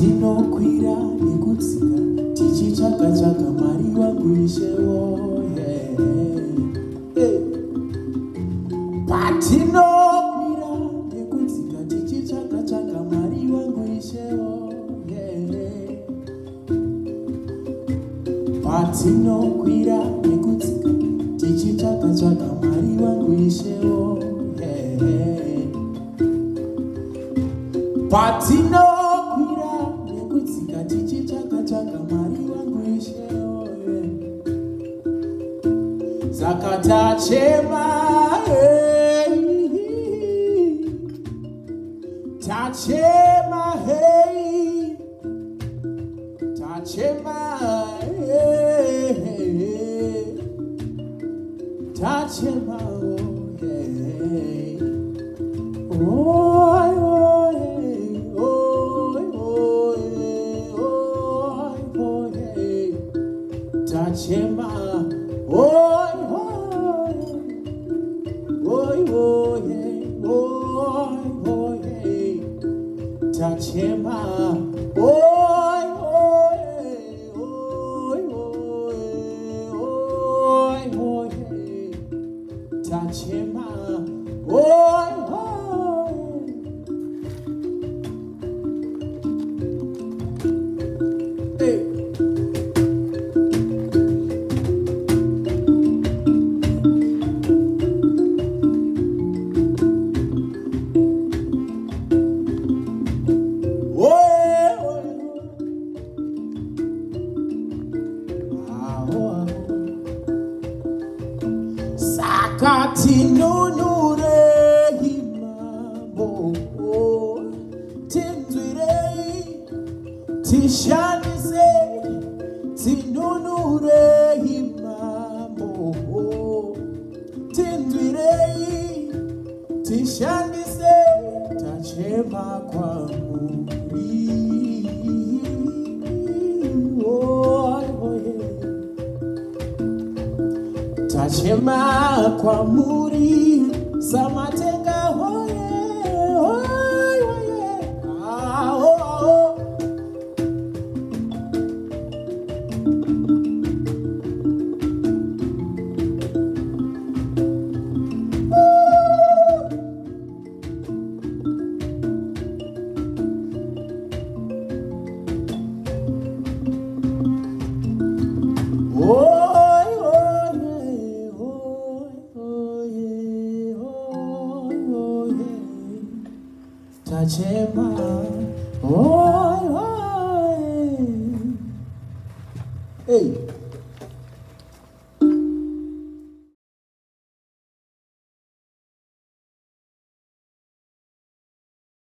Patinokwira nekudzika tichitsvaka Mwari wangu Ishewo, patinokwira nekudzika tichitsvaka Mwari wangu Ishewo, patinokwira nekudzika tichitsvaka Mwari wangu Ishewo, patinokwira nekudzika tichitsvaka Mwari wangu Ishewo, saka tachema, tachema, tachema, tachema, tachema, tachema, tachema, tinunurei mambo, tinzwirei, tishandisei, tinunurei mambo, tinzwirei, tishandisei, tachema kwamuri, tachema kwamuri, samatenga hoye, tachema, hey.